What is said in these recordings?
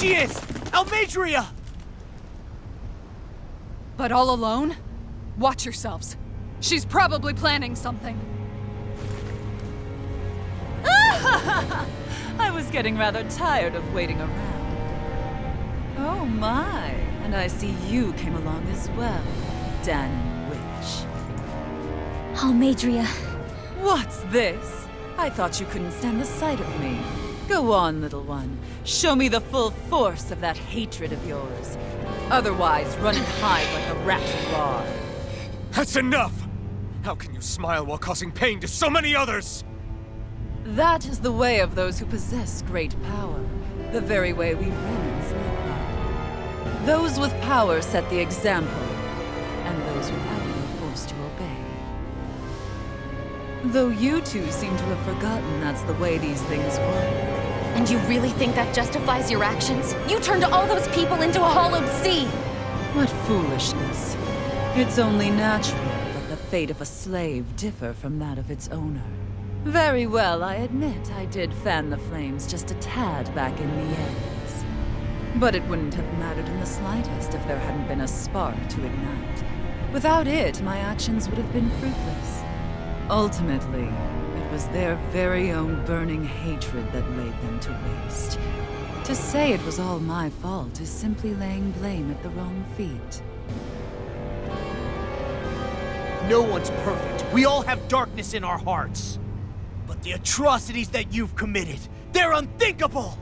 she is! Almadria! But all alone? Watch yourselves. She's probably planning something. I was getting rather tired of waiting around. Oh my, and I see you came along as well, Dahnan Witch. Almadria. What's this? I thought you couldn't stand the sight of me. Go on, little one. Show me the full force of that hatred of yours. Otherwise, run and hide like a rat you are. That's enough! How can you smile while causing pain to so many others? That is the way of those who possess great power. The very way we Renans live by. Those with power set the example, and those without it are forced to obey. Though you two seem to have forgotten that's the way these things work. And you really think that justifies your actions? You turned all those people into a hollowed sea! What foolishness. It's only natural that the fate of a slave differ from that of its owner. Very well, I admit I did fan the flames just a tad back in the ends. But it wouldn't have mattered in the slightest if there hadn't been a spark to ignite. Without it, my actions would have been fruitless. Ultimately, it was their very own burning hatred that laid them to waste. To say it was all my fault is simply laying blame at the wrong feet. No one's perfect. We all have darkness in our hearts. But the atrocities that you've committed, they're unthinkable!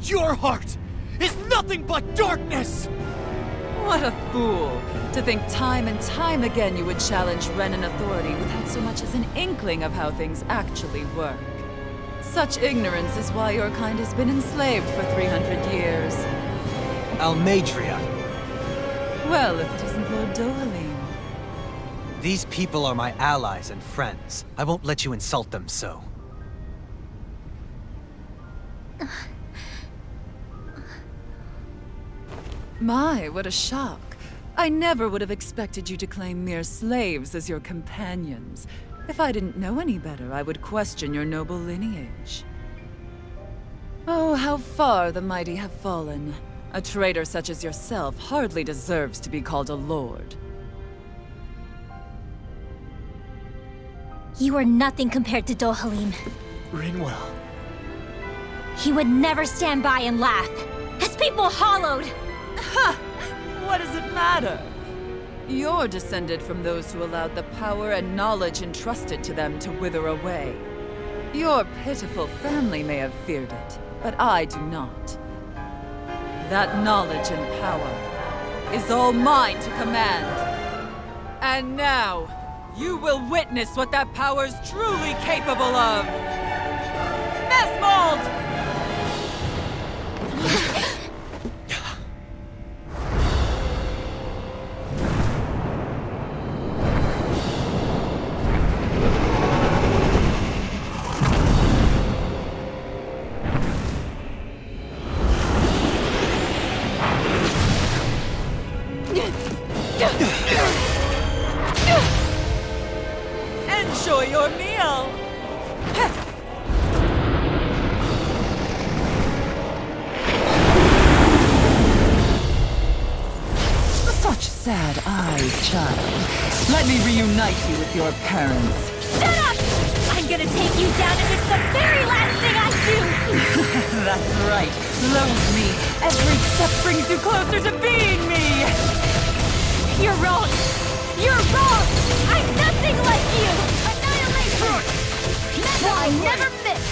Your heart is nothing but darkness! What a fool! To think time and time again you would challenge Renan authority without so much as an inkling of how things actually work. Such ignorance is why your kind has been enslaved for 300 years. Almadria. Well, if it isn't Lord Dahnan. These people are my allies and friends. I won't let you insult them so. My, what a shock. I never would have expected you to claim mere slaves as your companions. If I didn't know any better, I would question your noble lineage. Oh, how far the mighty have fallen. A traitor such as yourself hardly deserves to be called a lord. You are nothing compared to Dohalim. Rinwell. He would never stand by and laugh. His people hollowed! Ha! What does it matter? You're descended from those who allowed the power and knowledge entrusted to them to wither away. Your pitiful family may have feared it, but I do not. That knowledge and power is all mine to command. And now, you will witness what that power's truly capable of! Mesmold! Enjoy your meal! Such sad eyes, child. Let me reunite you with your parents. Shut up! I'm gonna take you down if it's the very last thing I do! That's right. Loathe me. Every step brings you closer to being me! You're wrong! You're wrong! I'm nothing like you! Annihilation! I never miss!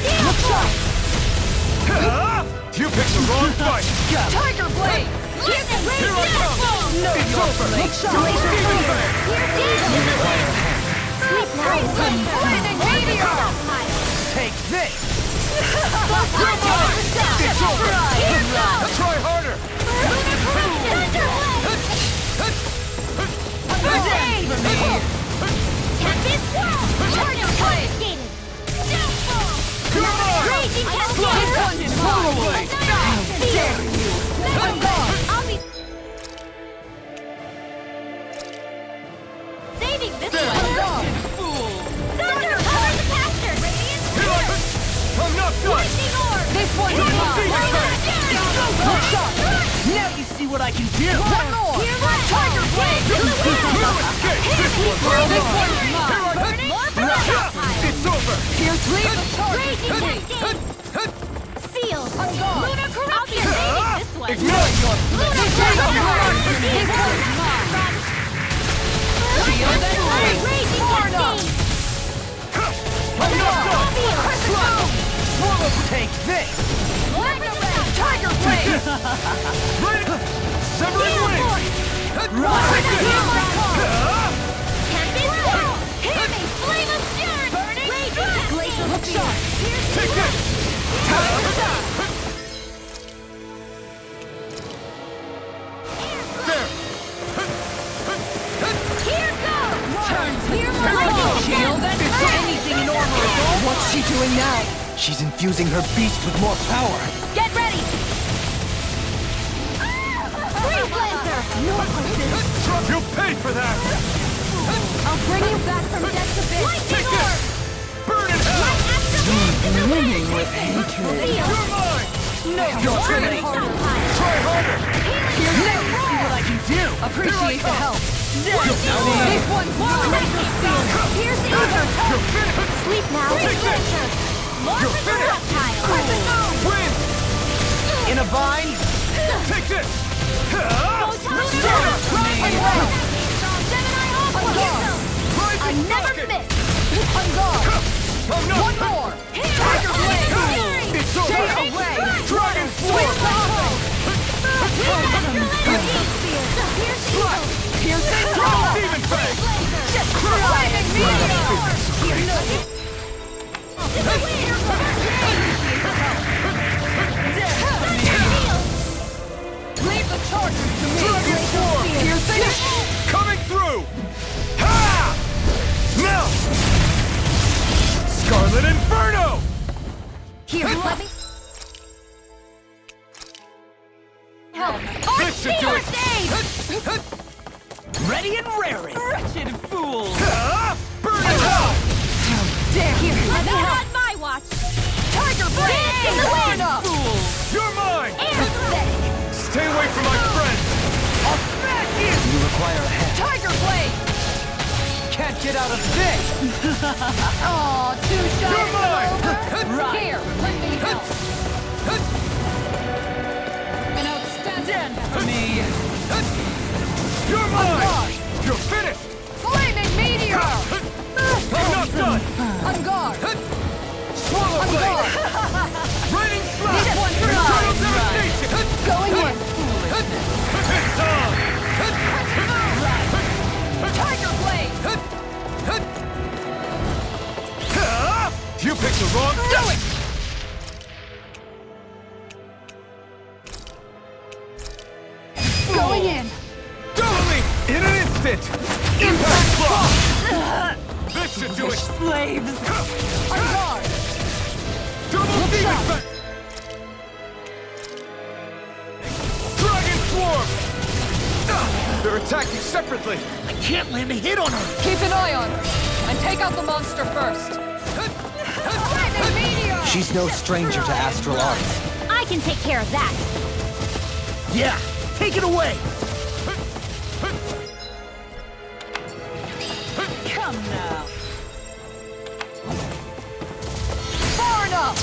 You picked the wrong fight! Tiger Blade! Give it Here I come! No! It's over! Sweet meteor! Take this! Come on! It's over! Here goes! Try harder! Tempest Swirl! Tornado confiscated! Snowball! Raging Cascade! How dare you! I'll be saving this one! Thunder! Cover the caster! Radiant Spear! I'm not done! Lightning Orb! This one's Lightning mine! Orb! what I can do! One more! Tiger Blade! This one's mine! It's over! Here's leave the charge! Seal! Lunar corruption! I'll be evading this one! Ignore your... This one's mine! Shield and blade! Raging Cascade! Take this! Tiger Blade! Severing wings! Hear my call! Hear me! Flame of fury! Burning! Glacial Look sharp! Take this! There! Here goes! Turn! Hear my Lightning call! Shield and anything in order! What's she doing now? She's infusing her beast with more power. Get ready! Freeze Lancer! No places! You'll pay for that! I'll bring you back from death's abyss! Lightning orb! Burn in hell! Brimming with hatred. Seal! You're mine! No! You're Try ready! harder! Try harder! Here's See what I can do! Appreciate the help! This one's mine! Here's Ether! You're finished! Sleep now! Take this! Launch You're the finished! reptile! Win! In a vine? Take this! I never miss! On guard! I'm not... One more! Tiger Blade! It's over! Stay away! Dragon Switch Sword! Piercing Demon Fang! Flaming meteor! Leave the charges to me! Dragon Sword! Piercing! Coming through! Ha! Now! Scarlet Inferno! Here, let me help! This should do it! Aid! Ready and raring! Wretched fool! Burn it out! Dare here! Let me help! On my watch! Tiger Blade! In the wind! You're mine! Anesthetic! Stay away from my friends! I'll smash you! You require a hand. Tiger Blade! Can't get out of this! Aw, two shots! You're mine! Right. Here, let me help! An outstanding for me! You're mine! guard. You're finished! Flaming meteor! I'm not done! On guard! Swallow On blade! guard! Raining This slash! one's Eternal mine. devastation! Going in! It's on! Tiger Blade! You picked the wrong... Do it! Going in! Double me! In an instant! Impact block! This should do it! Slaves! On guard! Double Look demon sharp. fang! Dragon swarm! They're attacking separately! I can't land a hit on her! Keep an eye on her! And take out the monster first! Flaming meteor! She's no stranger to astral arts. I can take care of that! Yeah! Take it away! Come now! Far enough!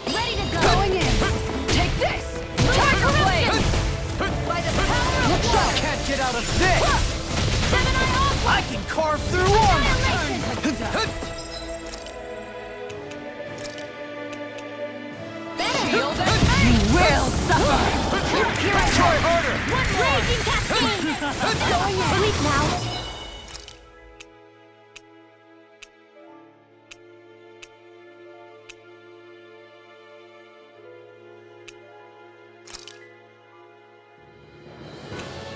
Ready to go! Going in! Take this! Tiger Blade! By the power of Look sharp! Can't get out of this! Gemini Alpha! I can carve through armor! Shield and you will suffer! Here I Try go! harder! One raging cascade! Going in! Sleep now!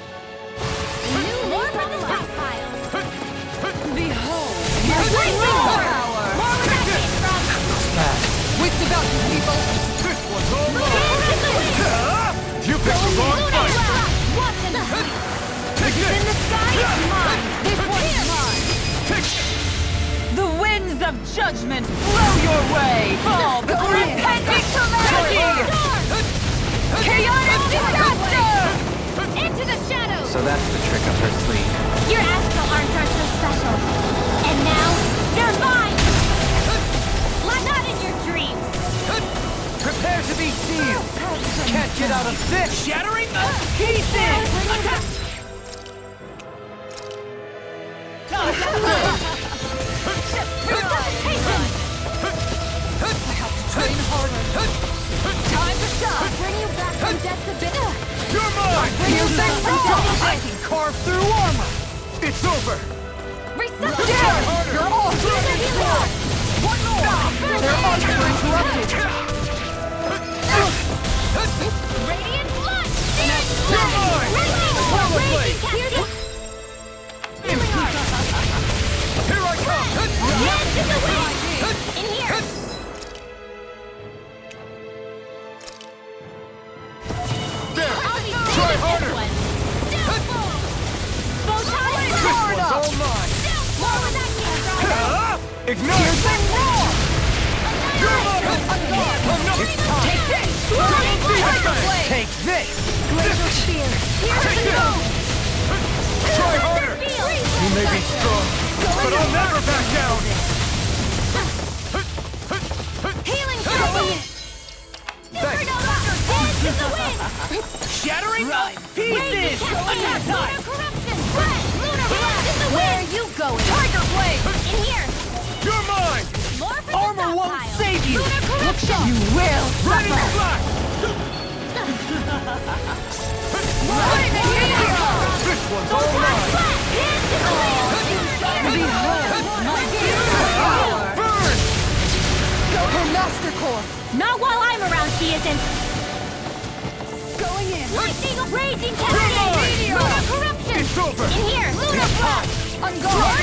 New more from the stockpile! Behold! Lightning orb! Power! More where that came from! Wits about you, people! This one's all mine! You picked the Lunar wrong fight! blast! Watch and sleep! Take In the this! sky, it's mine! This one's mine! Take... The winds of judgment blow your way! Fall before Go in. repentance! Get out of this! Shattering the pieces! Attack! Train harder. Time to shine. Bring you back from death to bitter. You're mine! You think so? I can carve through armor! It's over! You're all one more! Their arms are interrupted! Radiant blood! You're mine! Power blade! Here I come! Hands in the wind! In here! There! I'll be Try harder! This one's all mine! Ignite! You're mine! Take this! Take this! Glacial spear! Take this! Try harder! You may be strong, but I'll never back down! Healing power! Thanks! Hands in the wind! Shattering the pieces! Attack time! Corruption! Lunar blast! Where are you going? Tiger blade! In here! You're mine! More for the Armor won't stockpile. save you! Lunar corruption! You will Ready suffer! flash! This one's all mine! Hands in the wind! Burn! Her master core! Not while I'm around, she isn't! Going in! Lightning raging cascade! Lunar corruption! It's over! In here! Lunar blast! On guard!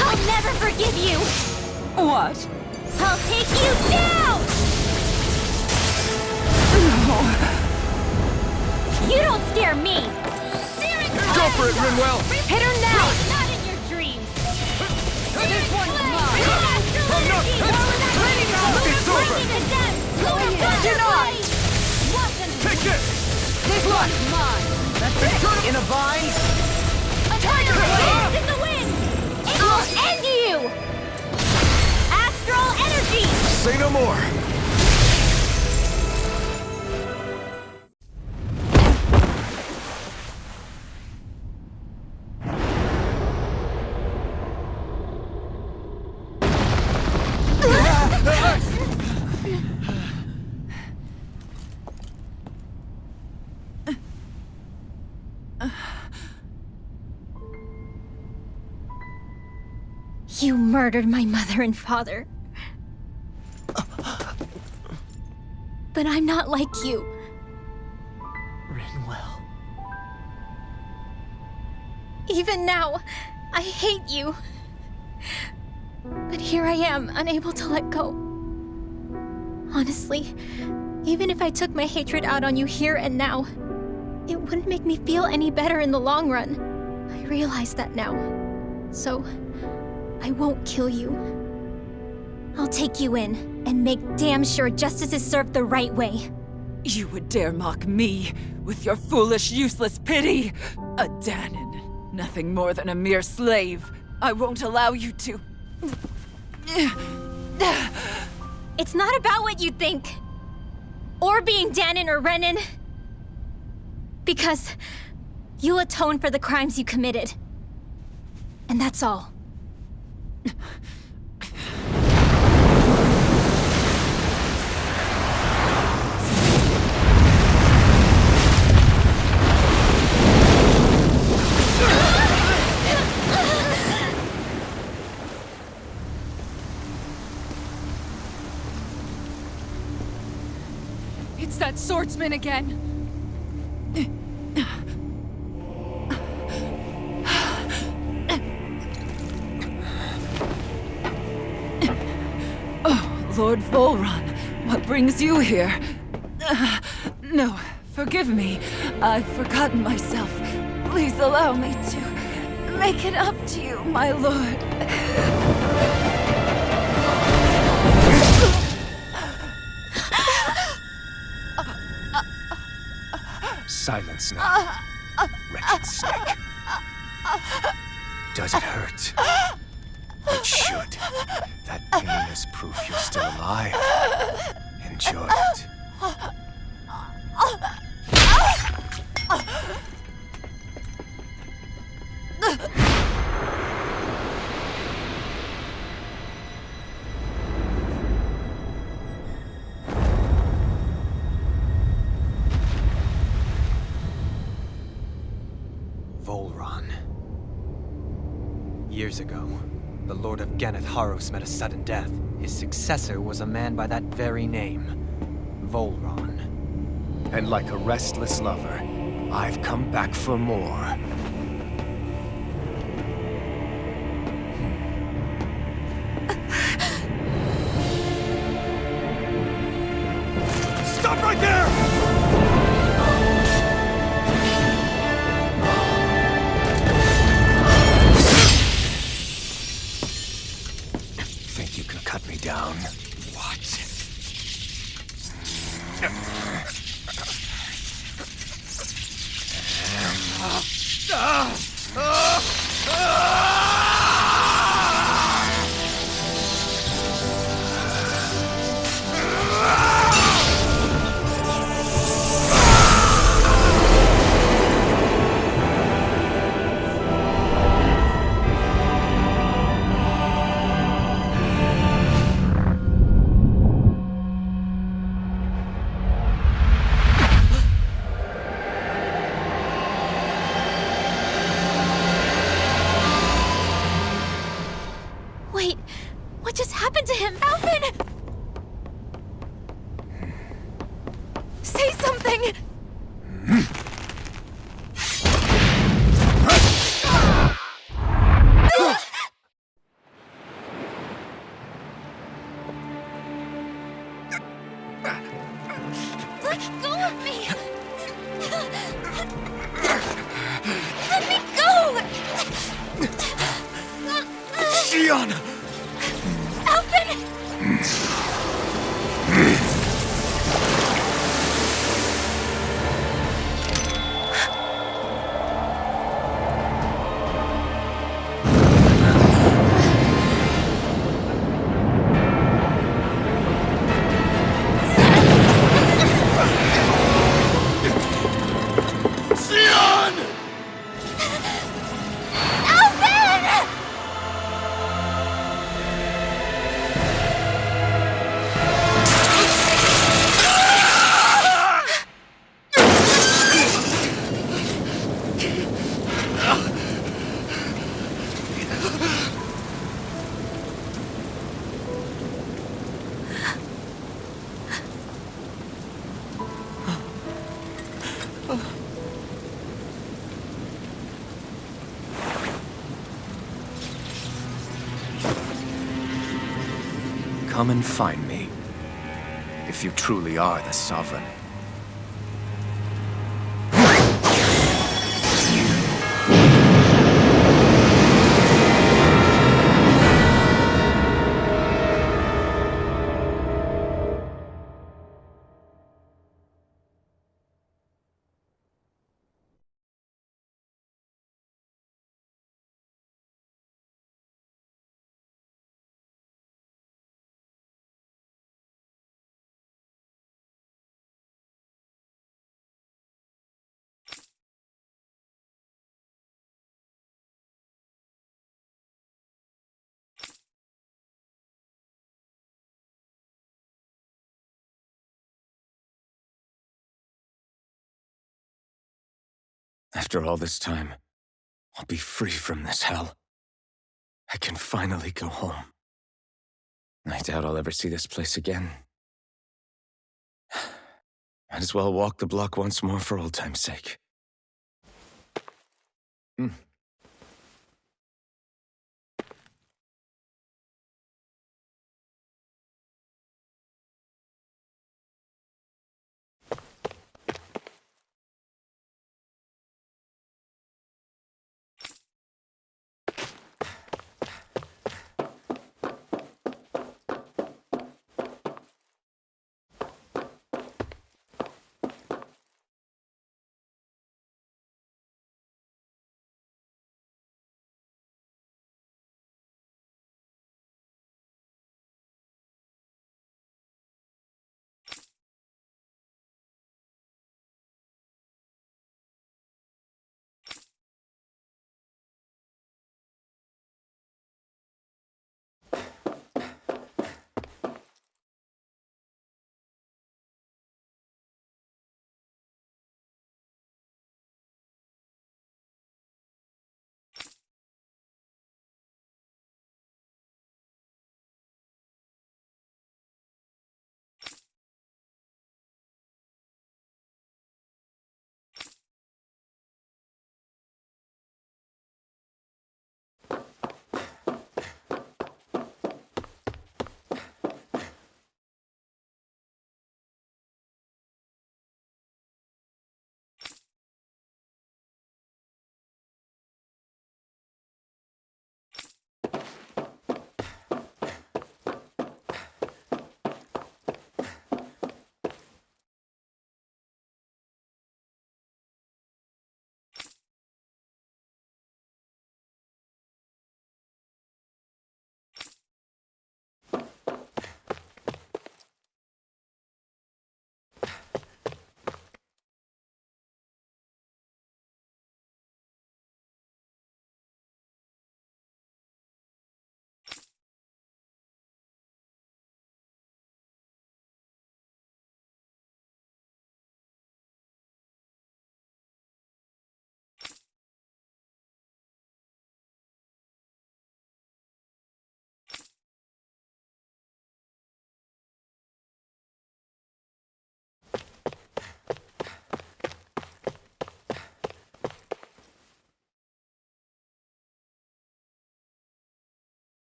I'll never forgive you! What? I'll take you down! You don't scare me! Go for it, Rinwell! Hit her now! Not in your dreams! This one's mine! It's over! Do not! Take this! This one's mine! That's it! In a vine? Tiger blade in the wind! I'll end you! Astral energy! Say no more! You murdered my mother and father. But I'm not like you. Rinwell. Even now, I hate you. But here I am, unable to let go. Honestly, even if I took my hatred out on you here and now, it wouldn't make me feel any better in the long run. I realize that now. So, I won't kill you. I'll take you in and make damn sure justice is served the right way. You would dare mock me with your foolish, useless pity? A Dahnan, nothing more than a mere slave. I won't allow you to. It's not about what you think. Or being Dahnan or Renan. Because you'll atone for the crimes you committed. And that's all. It's that swordsman again! Lord Volron, what brings you here? No, forgive me. I've forgotten myself. Please allow me to make it up to you, my lord. Silence now, wretched snake. Does it hurt? It should. That pain is proof you're still alive. Enjoy it. years ago, the Lord of Geneth Haros met a sudden death. His successor was a man by that very name, Volron. And like a restless lover, I've come back for more. Stop right there! Think you can cut me down? What? Wait, what just happened to him? Alvin! Say something! Let go of me! Let me go! Xion! Alvin! Xion! Alvin! Come and find me, if you truly are the Sovereign. After all this time, I'll be free from this hell. I can finally go home. I doubt I'll ever see this place again. Might as well walk the block once more for old time's sake.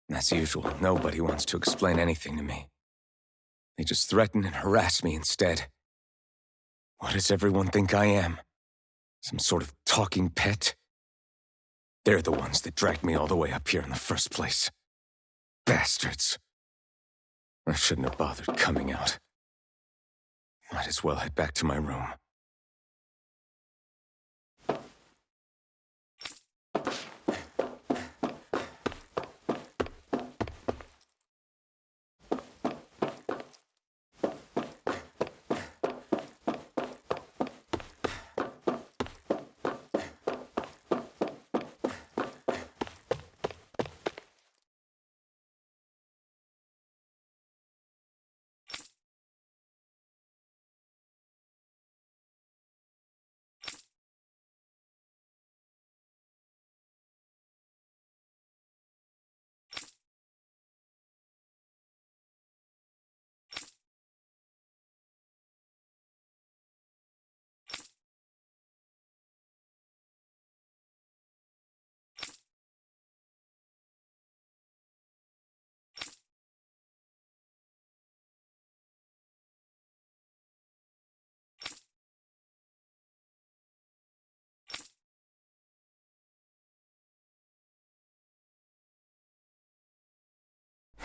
As usual, nobody wants to explain anything to me. They just threaten and harass me instead. What does everyone think I am? Some sort of talking pet? They're the ones that dragged me all the way up here in the first place. Bastards. I shouldn't have bothered coming out. Might as well head back to my room.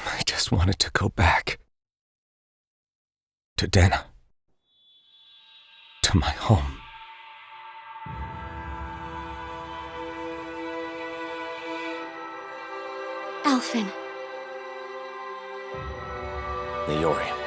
I just wanted to go back. To Dahna. To my home. Alphen. Leori.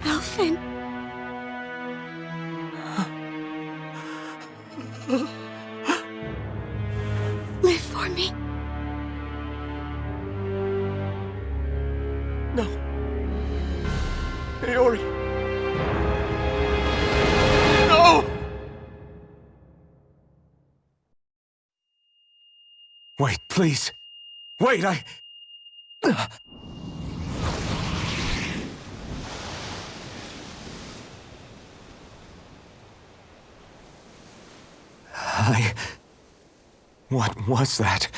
Alphen. Live for me. No. Leori. No! Wait, please. Wait, What was that?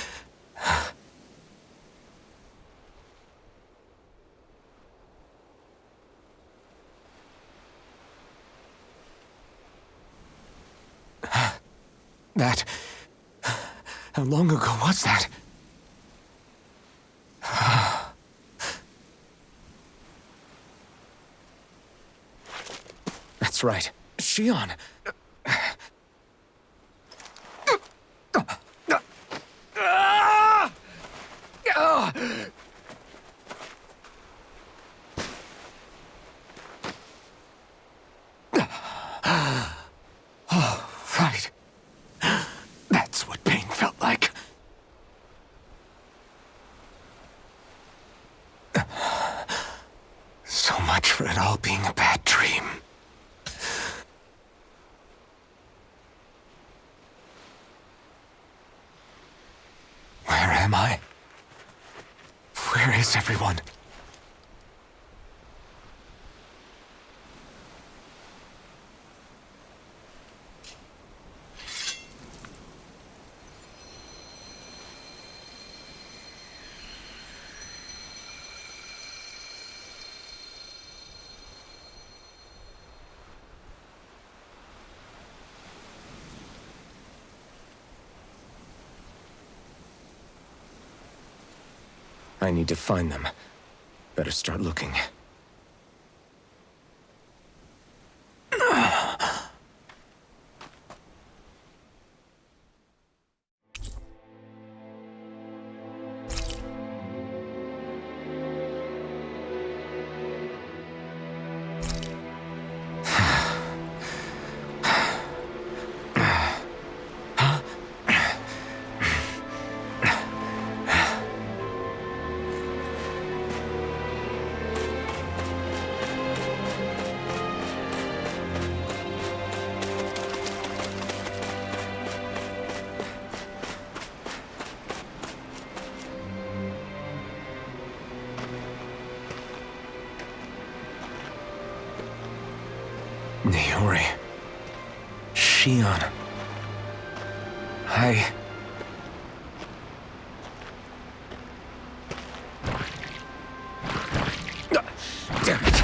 That... How long ago was that? That's right. Shion. Oh, right. That's what pain felt like. So much for it all being a bad dream. Where am I? Where is everyone? I need to find them. Better start looking. Niori. Shion. Damn it.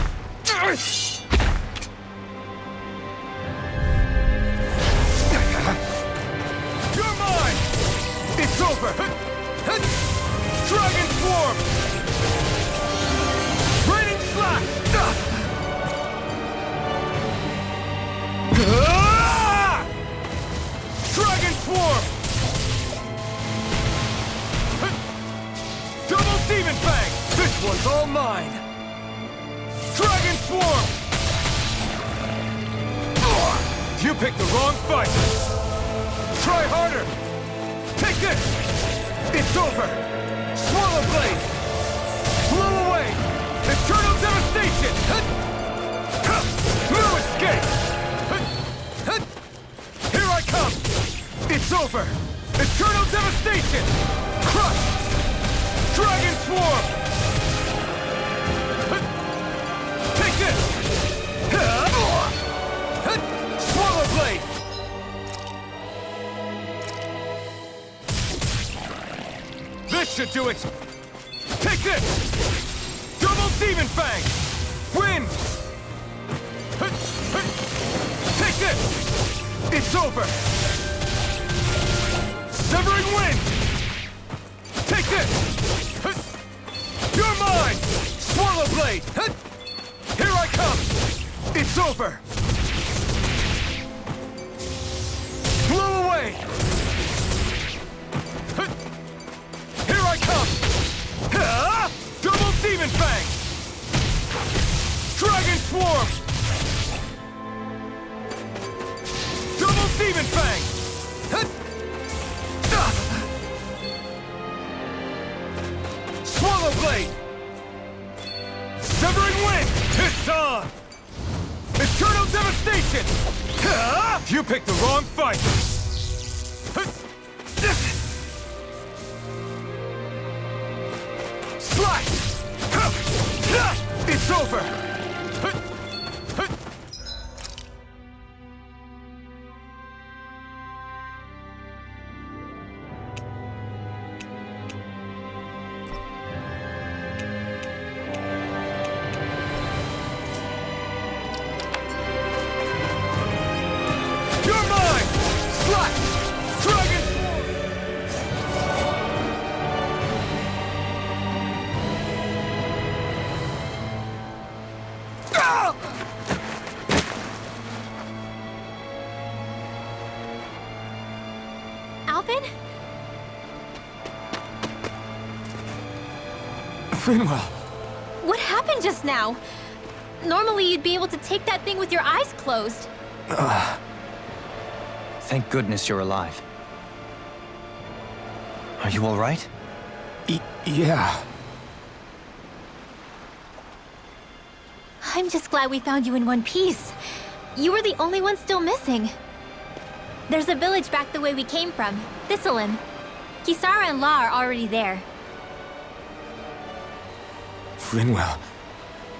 You're mine! It's over! Dragon Swarm! Raining Slash! Dragon Swarm! Double Demon Fang! This one's all mine! Dragon Swarm! You picked the wrong fight! Try harder! Take this! It's over! Swallow Blade! Blow away! Eternal Devastation! No escape! Here I come! It's over! Eternal Devastation! Crush! Dragon Swarm! Take this! Swallow Blade! This should do it! Take this! Double Demon Fang! Win! Take this! It's over! Severing Wind! Take this! You're mine! Swallow Blade! Here I come! It's over! Blow away! Here I come! Double Demon Fang! Dragon Swarm! Double Demon Fang! Swallow Blade! Severing Wind! It's on! Eternal Devastation! You picked the wrong fight! Slash! It's over! You're mine! Slash! Dragon! Alvin? Rinwell. What happened just now? Normally you'd be able to take that thing with your eyes closed. Thank goodness you're alive. Are you all right? Yeah. I'm just glad we found you in one piece. You were the only one still missing. There's a village back the way we came from, Thistlein. Kisara and La are already there. Rinwell.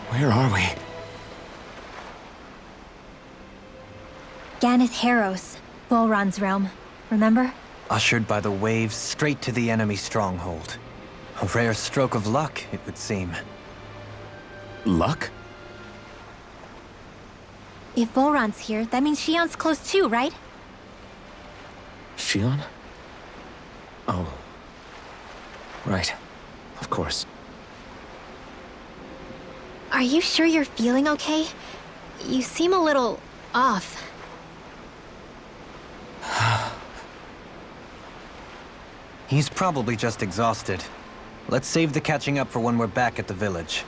Where are we? Ganeth Haros, Volron's realm. Remember? Ushered by the waves straight to the enemy stronghold. A rare stroke of luck, it would seem. Luck? If Volron's here, that means Shion's close too, right? Shion? Oh. Right. Of course. Are you sure you're feeling okay? You seem a little off. He's probably just exhausted. Let's save the catching up for when we're back at the village.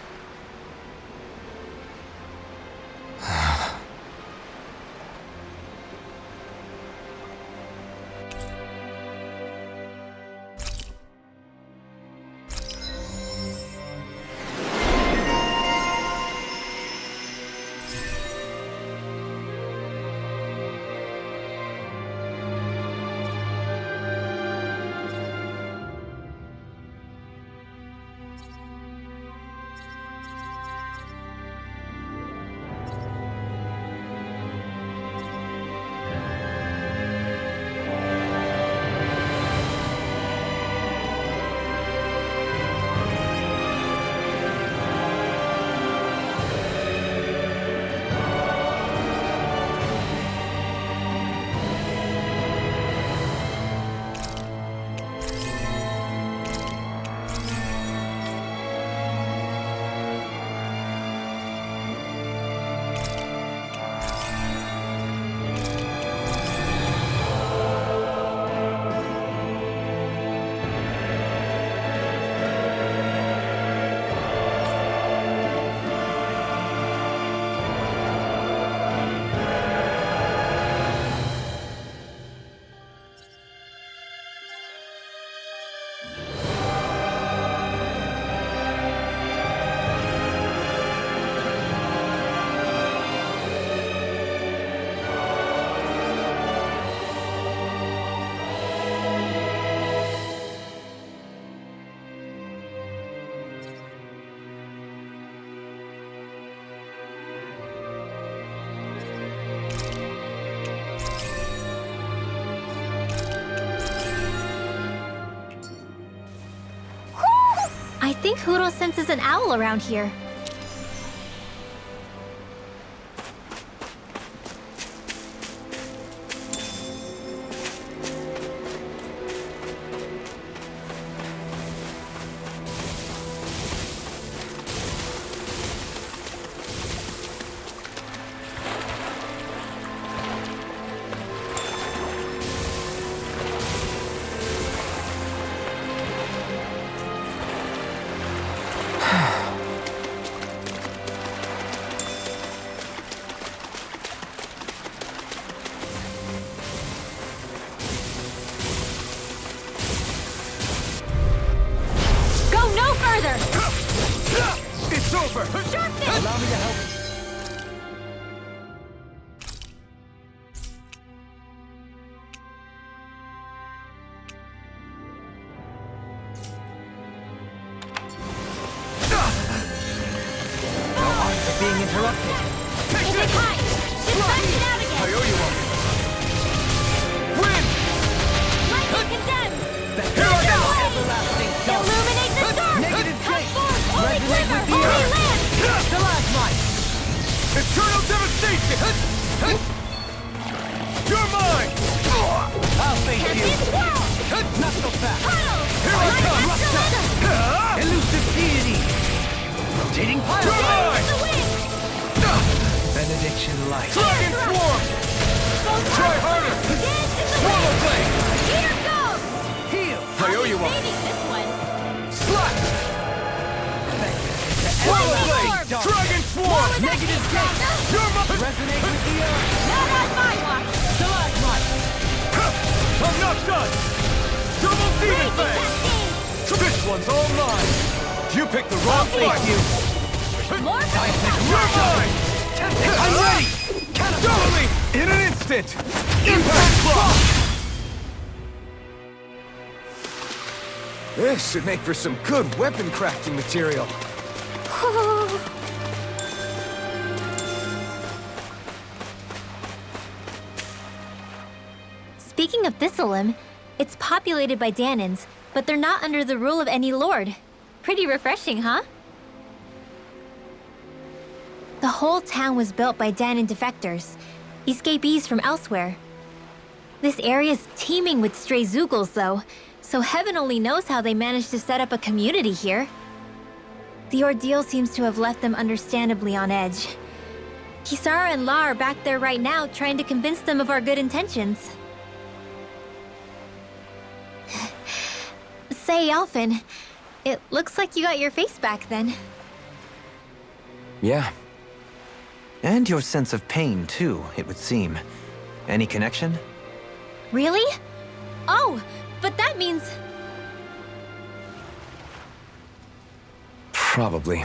think Huro senses an owl around here. It's over! Allow me to help. Our arms are being interrupted. Is it high? Just bust it out again! I owe you one. Win! Lightning condemned! Here I go! Everlasting illuminate the dark! Negative Come gate! forth, holy Resonate quiver, with the holy earth. land! Stalagmite! Eternal devastation! You're mine! I'll face you! Champion swirl! Not so fast! Puddle! Here I come! Astral! Elusive deity! Rotating pile! You're mine! The wing! Benediction light! Dragon swarm! Try harder! Dance in the Swallow wind! blade! Here goes! Heal! I owe you one! Saving this one! Slash! Swallow Lightning blade! orb! Dragon swarm! Negative gate! You're mine! Resonate with the earth! Not on my watch! Stalagmite! I'm not done! Double demon Break fang! that This one's all mine! You picked the wrong fight! More You're mine! I'm ready! Double me! In an instant! Impact block! This should make for some good weapon crafting material. Speaking of Thistleum, it's populated by Dahnans, but they're not under the rule of any lord. Pretty refreshing, huh? The whole town was built by Dahnan defectors, escapees from elsewhere. This area's teeming with stray Zoogles, though, so heaven only knows how they managed to set up a community here. The ordeal seems to have left them understandably on edge. Kisara and La are back there right now trying to convince them of our good intentions. Say, Alphen, it looks like you got your face back then. Yeah. And your sense of pain, too, it would seem. Any connection? Really? Oh, but that means... Probably.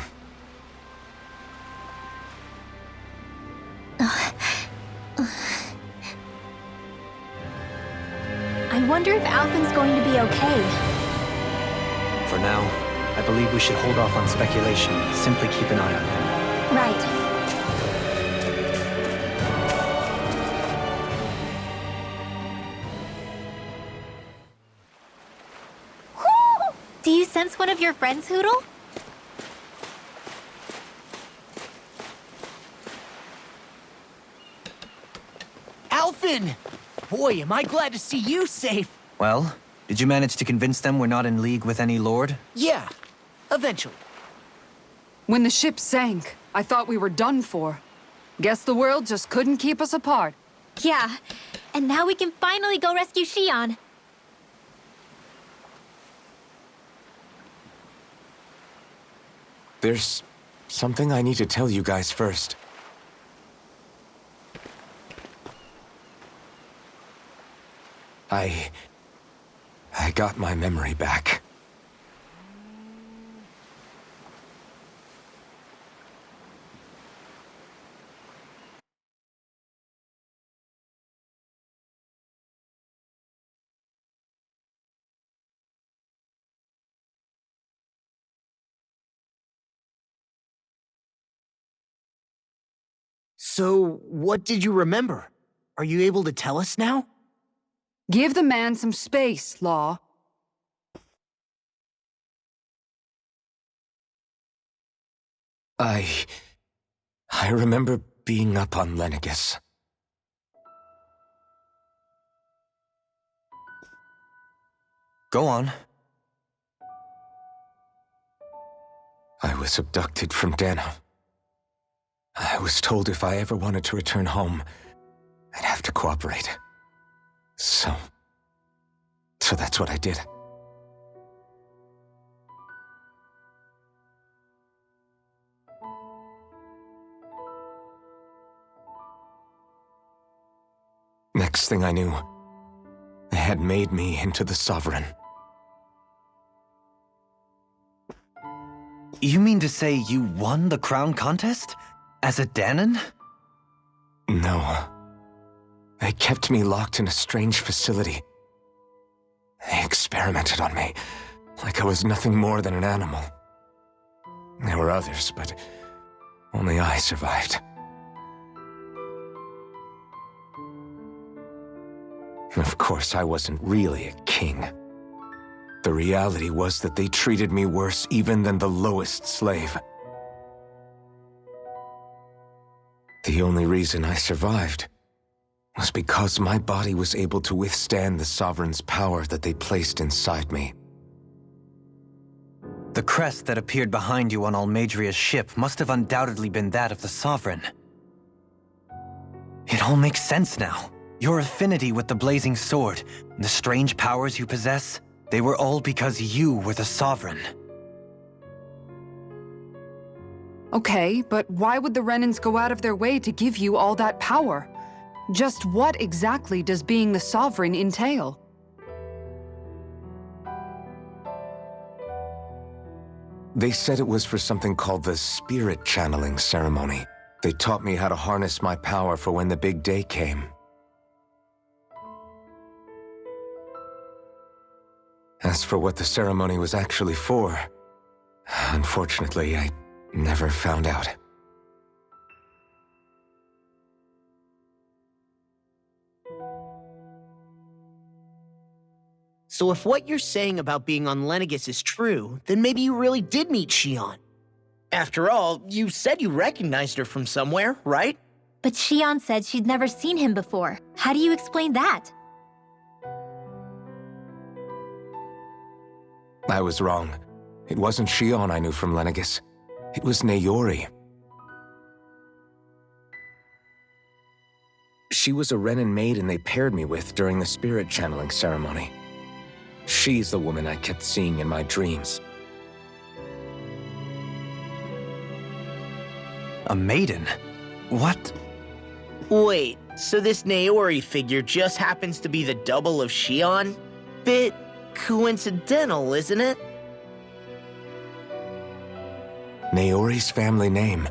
I wonder if Alphen's going to be okay. For now, I believe we should hold off on speculation and simply keep an eye on him. Right. Whoo! Do you sense one of your friends, Hootle? Alphen! Boy, am I glad to see you safe. Well, did you manage to convince them we're not in league with any lord? Yeah, eventually. When the ship sank, I thought we were done for. Guess the world just couldn't keep us apart. Yeah, and now we can finally go rescue Shion. There's something I need to tell you guys first. I got my memory back. So, what did you remember? Are you able to tell us now? Give the man some space, Law. I remember being up on Lenegis. Go on. I was abducted from Dahna. I was told if I ever wanted to return home, I'd have to cooperate. So that's what I did. Next thing I knew, they had made me into the Sovereign. You mean to say you won the crown contest? As a Dahnan? No. They kept me locked in a strange facility. They experimented on me, like I was nothing more than an animal. There were others, but only I survived. Of course, I wasn't really a king. The reality was that they treated me worse even than the lowest slave. The only reason I survived was because my body was able to withstand the Sovereign's power that they placed inside me. The crest that appeared behind you on Almadria's ship must have undoubtedly been that of the Sovereign. It all makes sense now. Your affinity with the Blazing Sword, the strange powers you possess, they were all because you were the Sovereign. Okay, but why would the Renans go out of their way to give you all that power? Just what exactly does being the Sovereign entail? They said it was for something called the Spirit Channeling Ceremony. They taught me how to harness my power for when the big day came. As for what the ceremony was actually for, unfortunately, I never found out. So if what you're saying about being on Lenegis is true, then maybe you really did meet Xion. After all, you said you recognized her from somewhere, right? But Xion said she'd never seen him before. How do you explain that? I was wrong. It wasn't Xion I knew from Lenegis. It was Naori. She was a Renan maiden they paired me with during the spirit channeling ceremony. She's the woman I kept seeing in my dreams. A maiden? What? Wait, so this Naori figure just happens to be the double of Xion? Bit coincidental, isn't it? Naori's family name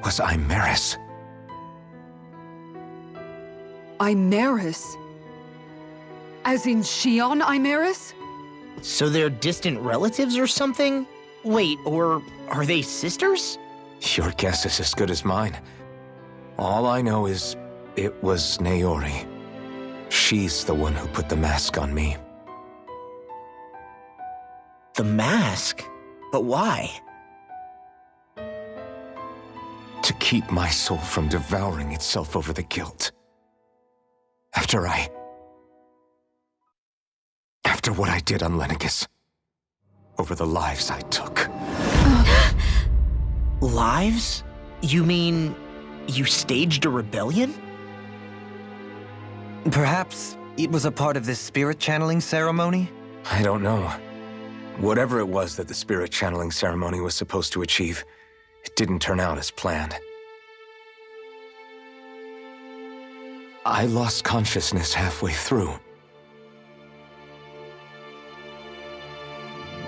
was Imeris. Imeris? As in Xion Imeris? So they're distant relatives or something? Wait, or are they sisters? Your guess is as good as mine. All I know is it was Naori. She's the one who put the mask on me. The mask? But why? To keep my soul from devouring itself over the guilt. After what I did on Lenegis. Over the lives I took. Lives? You mean you staged a rebellion? Perhaps it was a part of this spirit channeling ceremony? I don't know. Whatever it was that the spirit channeling ceremony was supposed to achieve, it didn't turn out as planned. I lost consciousness halfway through.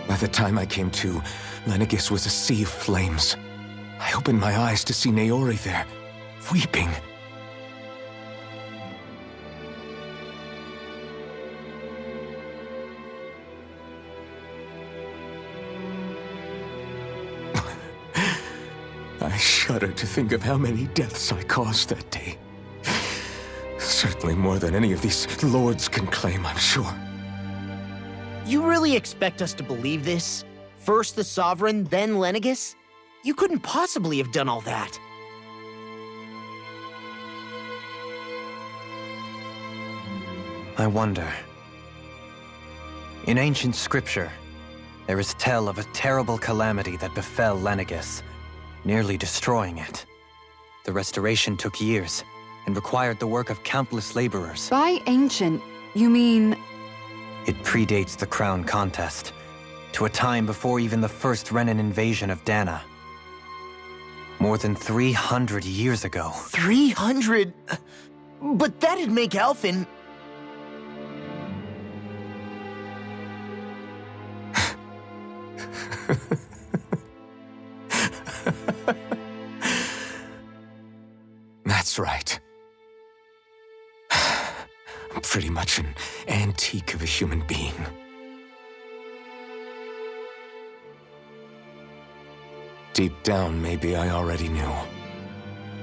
By the time I came to, Lenegis was a sea of flames. I opened my eyes to see Naori there, weeping. I shudder to think of how many deaths I caused that day. Certainly more than any of these lords can claim, I'm sure. You really expect us to believe this? First the Sovereign, then Lenegis? You couldn't possibly have done all that. I wonder. In ancient scripture, there is tale of a terrible calamity that befell Lenegis, nearly destroying it. The restoration took years, and required the work of countless laborers. By ancient, you mean... It predates the crown contest, to a time before even the first Renan invasion of Dahna. More than 300 years ago. 300? But that'd make Alphen... That's right. I'm pretty much an antique of a human being. Deep down, maybe I already knew.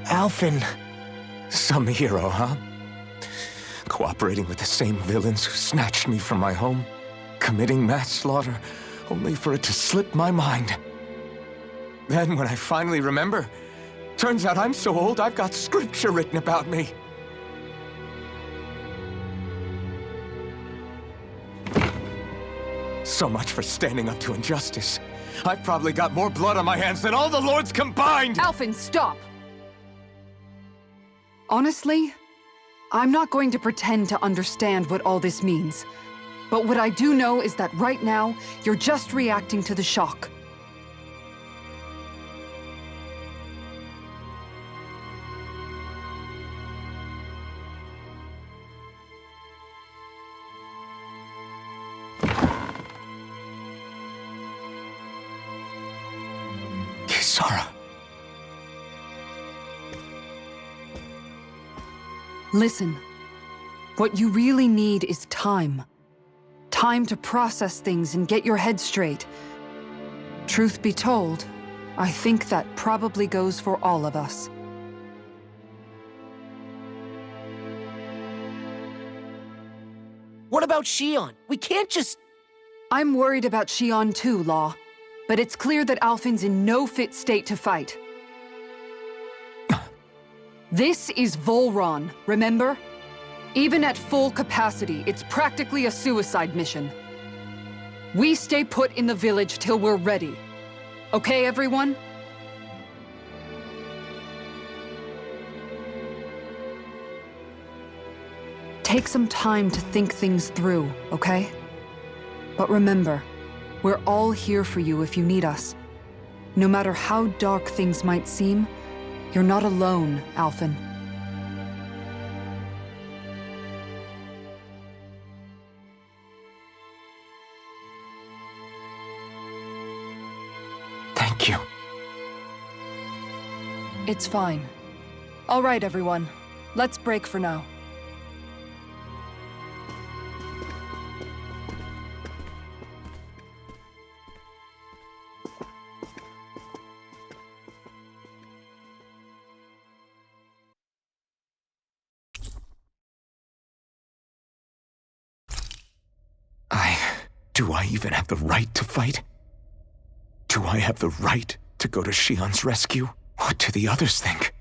Alphen... Some hero, huh? Cooperating with the same villains who snatched me from my home, committing mass slaughter, only for it to slip my mind. Then, when I finally remember, turns out I'm so old I've got scripture written about me. So much for standing up to injustice. I've probably got more blood on my hands than all the lords combined! Alphen, stop! Honestly, I'm not going to pretend to understand what all this means. But what I do know is that right now, you're just reacting to the shock. Kisara. Listen, what you really need is time. Time to process things and get your head straight. Truth be told, I think that probably goes for all of us. What about Shion? We can't just... I'm worried about Shion too, Law. But it's clear that Alphen's in no fit state to fight. This is Volron, remember? Even at full capacity, it's practically a suicide mission. We stay put in the village till we're ready. Okay, everyone? Take some time to think things through, okay? But remember, we're all here for you if you need us. No matter how dark things might seem, you're not alone, Alphen. Thank you. It's fine. All right, everyone. Let's break for now. Do I even have the right to fight? Do I have the right to go to Shion's rescue? What do the others think?